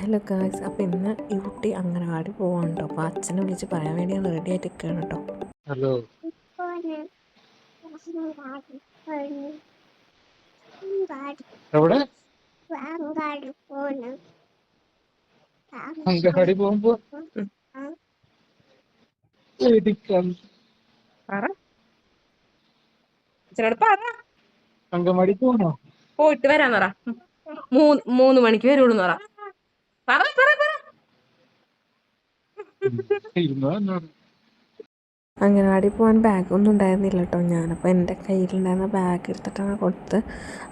Hello guys, അപ്പോൾ ഇന്ന് ഈ കുട്ടി അംഗനവാടി പോവാണ് കേട്ടോ. അപ്പോൾ അച്ഛനെ വിളിച്ച് പറയാൻ വേണ്ടി റെഡി ആയിട്ട് നിൽക്കുകയാണ് കേട്ടോ. ഹലോ, എവിടെ അംഗനവാടി പോകുമ്പോ അംഗനവാടി പോകണോ? പോയിട്ട് വരാൻ പറ. 3 മണിക്ക് വരുള്ളൂ പറ. അംഗനവാടി പോകാൻ ബാഗൊന്നും ഉണ്ടായിരുന്നില്ല കേട്ടോ. ഞാനപ്പോൾ എൻ്റെ കയ്യിലുണ്ടായിരുന്ന ബാഗ് എടുത്തിട്ടാണ് കൊടുത്ത്.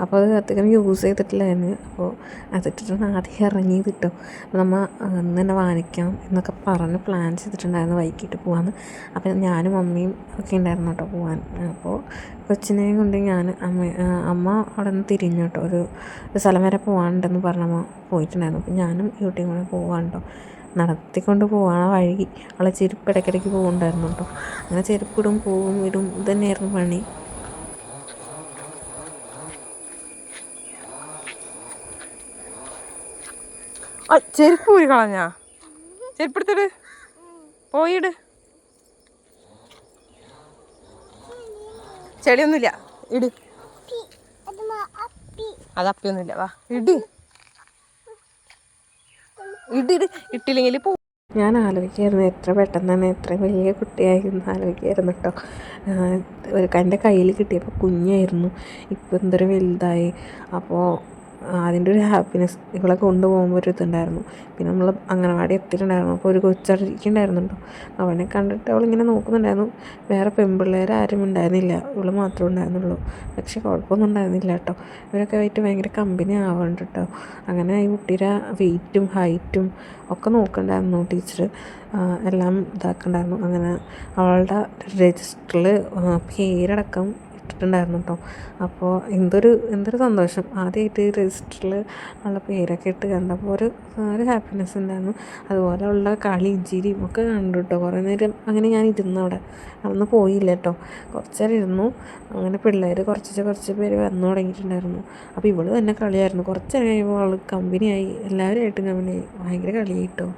അപ്പോൾ അത് അധികം യൂസ് ചെയ്തിട്ടില്ലായിരുന്നു. അപ്പോൾ അതിട്ടിട്ടാണ് ആദ്യം ഇറങ്ങിയത് കിട്ടും. അപ്പോൾ നമ്മൾ അന്ന് തന്നെ വാങ്ങിക്കാം എന്നൊക്കെ പറഞ്ഞ് പ്ലാൻ ചെയ്തിട്ടുണ്ടായിരുന്നു വൈകിട്ട് പോകാമെന്ന്. അപ്പോൾ ഞാനും മമ്മിയും ഒക്കെ ഉണ്ടായിരുന്നു കേട്ടോ പോകാൻ. അപ്പോൾ കൊച്ചിനെയും കൊണ്ട് അമ്മ അവിടെ നിന്ന് തിരിഞ്ഞു കേട്ടോ. ഒരു സ്ഥലം വരെ പോകാനുണ്ടെന്ന് പറഞ്ഞമ്മ പോയിട്ടുണ്ടായിരുന്നു. അപ്പോൾ ഞാനും യൂട്ടിയും കൂടെ പോകാൻ കേട്ടോ. നടത്തിക്കൊണ്ട് പോവാണ് വഴി. അവളെ ചെരുപ്പ് ഇടയ്ക്കിടയ്ക്ക് പോകുന്നുണ്ടായിരുന്നു കേട്ടോ. അങ്ങനെ ചെരുപ്പിടും പോവും ഇടും ഇത് തന്നെയായിരുന്നു പണി. ചെരുപ്പ് ഊരി കളഞ്ഞാ? ചെരുപ്പെടുത്തിട്, പോയിട്. ചെടിയൊന്നുമില്ല, ഇട്. അതപ്പിയൊന്നുമില്ല, വാ ഇട്. ഇട്ടില്ലെങ്കിൽ പോ. ഞാൻ ആലോചിക്കായിരുന്നു എത്ര പെട്ടെന്ന് തന്നെ എത്ര വലിയ കുട്ടിയായിരുന്നു ആലോചിക്കായിരുന്നു കേട്ടോ. എൻ്റെ കയ്യിൽ കിട്ടിയപ്പോൾ കുഞ്ഞായിരുന്നു, ഇപ്പോൾ എന്തൊരു വലുതായി. അപ്പോൾ അതിൻ്റെ ഒരു ഹാപ്പിനെസ് ഇവളെ കൊണ്ടുപോകുമ്പോൾ ഒരു ഇതുണ്ടായിരുന്നു. പിന്നെ നമ്മൾ അംഗനവാടി എത്തിയിട്ടുണ്ടായിരുന്നു. അപ്പോൾ ഒരു കൊച്ചടിക്കുണ്ടായിരുന്നു കേട്ടോ. അവനെ കണ്ടിട്ട് അവളിങ്ങനെ നോക്കുന്നുണ്ടായിരുന്നു. വേറെ പെൺപിള്ളേർ ആരും ഉണ്ടായിരുന്നില്ല, ഇവൾ മാത്രമേ ഉണ്ടായിരുന്നുള്ളൂ. പക്ഷെ കുഴപ്പമൊന്നും ഉണ്ടായിരുന്നില്ല കേട്ടോ. ഇവരൊക്കെ ആയിട്ട് ഭയങ്കര കമ്പനി ആവുന്നുണ്ട് കേട്ടോ. അങ്ങനെ ഈ കുട്ടിയുടെ വെയിറ്റും ഹൈറ്റും ഒക്കെ നോക്കണ്ടായിരുന്നു ടീച്ചർ, എല്ലാം ഇതാക്കണ്ടായിരുന്നു. അങ്ങനെ അവളുടെ രജിസ്റ്ററിൽ പേരടക്കം ഇട്ടിട്ടുണ്ടായിരുന്നു കേട്ടോ. അപ്പോൾ എന്തൊരു സന്തോഷം. ആദ്യമായിട്ട് രജിസ്റ്ററിൽ ഉള്ള പേരൊക്കെ ഇട്ട് കണ്ടപ്പോൾ ഒരു ഹാപ്പിനെസ് ഉണ്ടായിരുന്നു. അതുപോലെ ഉള്ള കളിയും ചിരിയും ഒക്കെ കണ്ടു കേട്ടോ. കുറേ നേരം അങ്ങനെ ഞാൻ ഇരുന്നു അവിടെ, അന്ന് പോയില്ല കേട്ടോ. കുറച്ച് നേരം ഇരുന്നു. അങ്ങനെ പിള്ളേർ കുറച്ച് പേര് വന്നു തുടങ്ങിയിട്ടുണ്ടായിരുന്നു. അപ്പോൾ ഇവള് തന്നെ കളിയായിരുന്നു. കുറച്ച് നേരം കഴിയുമ്പോൾ അവൾ കമ്പനിയായി, എല്ലാവരുമായിട്ടും കമ്പനിയായി, ഭയങ്കര കളിയായി കേട്ടോ.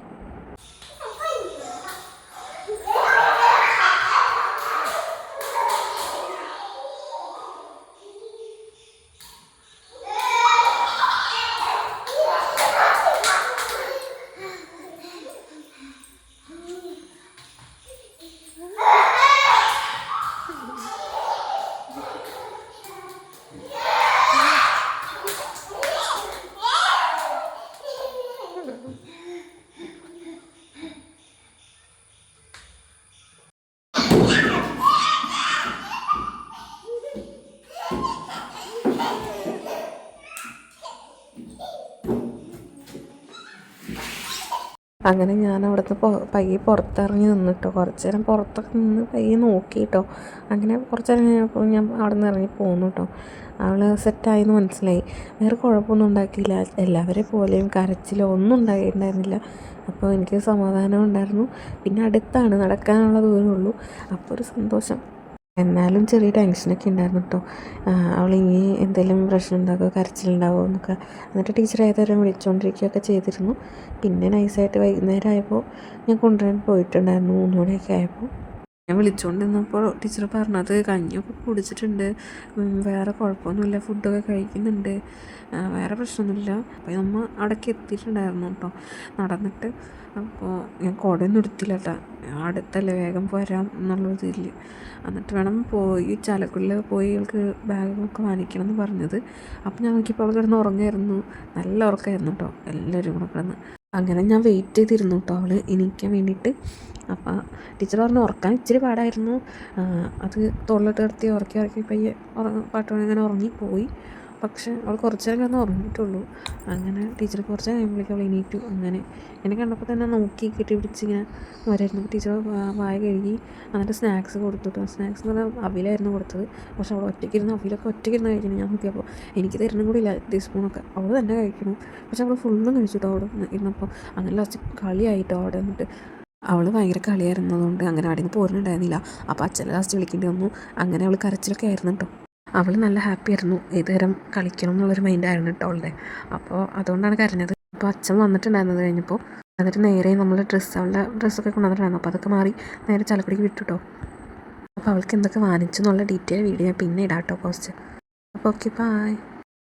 അങ്ങനെ ഞാൻ അവിടുന്ന് പയ്യെ പുറത്തിറങ്ങി നിന്നിട്ടോ. കുറച്ച് നേരം പുറത്തൊക്കെ നിന്ന് പയ്യെ നോക്കി കേട്ടോ. അങ്ങനെ കുറച്ച് നേരം കഴിഞ്ഞപ്പോൾ ഞാൻ അവിടെ നിന്ന് ഇറങ്ങി പോന്നു കേട്ടോ. അവൾ സെറ്റായെന്ന് മനസ്സിലായി. വേറെ കുഴപ്പമൊന്നും ഉണ്ടാക്കിയില്ല. എല്ലാവരെയും പോലെയും കരച്ചിലോ ഒന്നും ഉണ്ടായിട്ടുണ്ടായിരുന്നില്ല. അപ്പോൾ എനിക്ക് സമാധാനം ഉണ്ടായിരുന്നു. പിന്നെ അടുത്താണ്, നടക്കാനുള്ള ദൂരമുള്ളൂ. അപ്പോൾ ഒരു സന്തോഷം. എന്നാലും ചെറിയ ടെൻഷനൊക്കെ ഉണ്ടായിരുന്നു കേട്ടോ. അവളിനി എന്തെങ്കിലും പ്രശ്നം ഉണ്ടാകുമോ, കരച്ചിലുണ്ടാകുമോ എന്നൊക്കെ. എന്നിട്ട് ടീച്ചർ ഏതുവരെ വിളിച്ചുകൊണ്ടിരിക്കുകയൊക്കെ ചെയ്തിരുന്നു. പിന്നെ നൈസായിട്ട് വൈകുന്നേരം ആയപ്പോൾ ഞാൻ കൊണ്ടുവരാൻ പോയിട്ടുണ്ടായിരുന്നു. 3 മണിയൊക്കെ ആയപ്പോൾ ഞാൻ വിളിച്ചുകൊണ്ടിരുന്നപ്പോൾ ടീച്ചർ പറഞ്ഞത് കഞ്ഞിയൊക്കെ കുടിച്ചിട്ടുണ്ട്, വേറെ കുഴപ്പമൊന്നുമില്ല, ഫുഡൊക്കെ കഴിക്കുന്നുണ്ട്, വേറെ പ്രശ്നമൊന്നുമില്ല. അപ്പോൾ നമ്മൾ അവിടേക്ക് എത്തിയിട്ടുണ്ടായിരുന്നു കേട്ടോ നടന്നിട്ട്. അപ്പോൾ ഞാൻ കുടയൊന്നും എടുത്തില്ല കേട്ടോ. അടുത്തല്ലേ, വേഗം പോരാം എന്നുള്ളതില്ല. എന്നിട്ട് വേണം പോയി ചാലക്കുടിയിൽ പോയി അവൾക്ക് ബാഗൊക്കെ വാങ്ങിക്കണം എന്ന് പറഞ്ഞത്. അപ്പോൾ ഞാൻ നോക്കിയപ്പോൾ അവൾ കിടന്ന് ഉറങ്ങായിരുന്നു. നല്ല ഉറക്കമായിരുന്നു കേട്ടോ, എല്ലാവരും കൂടെ കിടന്ന്. അങ്ങനെ ഞാൻ വെയിറ്റ് ചെയ്തിരുന്നു കേട്ടോ അവൾ എണീക്കാൻ വേണ്ടിയിട്ട്. അപ്പോൾ ടീച്ചർ പറഞ്ഞു ഉറക്കാൻ ഇച്ചിരി പാടായിരുന്നു. അത് തോളിലിട്ട് കിടത്തി ഉറക്കി പയ്യെ പാട്ട് പാടി അങ്ങനെ ഉറങ്ങിപ്പോയി. പക്ഷേ അവൾ കുറച്ച് നേരം കിടന്ന് ഉറങ്ങിയിട്ടുള്ളൂ. അങ്ങനെ ടീച്ചർ കുറച്ച് കഴിയുമ്പോഴേക്കും അവൾ എണീറ്റു. അങ്ങനെ എന്നെ കണ്ടപ്പോൾ തന്നെ നോക്കി കെട്ടിപ്പിടിച്ചിങ്ങനെ വരായിരുന്നു. ടീച്ചർ വായ കഴുകി എന്നിട്ട് സ്നാക്സ് കൊടുത്തിട്ടു. സ്നാക്സ് എന്ന് പറഞ്ഞാൽ അവിലായിരുന്നു കൊടുത്തത്. പക്ഷെ അവൾ അവിലൊക്കെ ഒറ്റയ്ക്കിരുന്ന് കഴിക്കണം. ഞാൻ നോക്കിയപ്പോൾ എനിക്ക് തരുന്നും കൂടി ഇല്ല ടീസ്പൂണൊക്കെ. അവൾ തന്നെ കഴിക്കണം. പക്ഷെ അവൾ ഫുള്ളും കഴിച്ചിട്ടോ അവിടെ ഇരുന്നപ്പോൾ. അങ്ങനെ ലാസ്റ്റ് കളിയായിട്ടോ അവിടെ നിന്നിട്ട്. അവൾ ഭയങ്കര കളിയായിരുന്നതുകൊണ്ട് അങ്ങനെ അവിടെ നിന്ന് പോരുന്നുണ്ടായിരുന്നില്ല. അപ്പോൾ അച്ഛനെ ലാസ്റ്റ് വിളിക്കേണ്ടി വന്നു. അങ്ങനെ അവൾ കരച്ചിലൊക്കെ ആയിരുന്നു കേട്ടോ. അവൾ നല്ല ഹാപ്പി ആയിരുന്നു. ഏതുതരം കളിക്കണം എന്നുള്ളൊരു മൈൻഡായിരുന്നു കേട്ടോ അവളുടെ. അപ്പോൾ അതുകൊണ്ടാണ് കരഞ്ഞത്. അപ്പോൾ അച്ഛൻ വന്നിട്ടുണ്ടായിരുന്നത് കഴിഞ്ഞപ്പോൾ എന്നിട്ട് നേരെ നമ്മൾ അവളുടെ ഡ്രസ്സൊക്കെ കൊണ്ടുവന്നിട്ടുണ്ടായിരുന്നു. അപ്പോൾ അതൊക്കെ മാറി നേരെ ചാലക്കുടിക്ക് വിട്ടു കേട്ടോ. അപ്പോൾ അവൾക്ക് എന്തൊക്കെ വാങ്ങിച്ചു എന്നുള്ള ഡീറ്റെയിൽ വീഡിയോ ഞാൻ പിന്നെ ഇടാം കേട്ടോ പോസ്റ്റ്. അപ്പോൾ ഓക്കെ, ബൈ.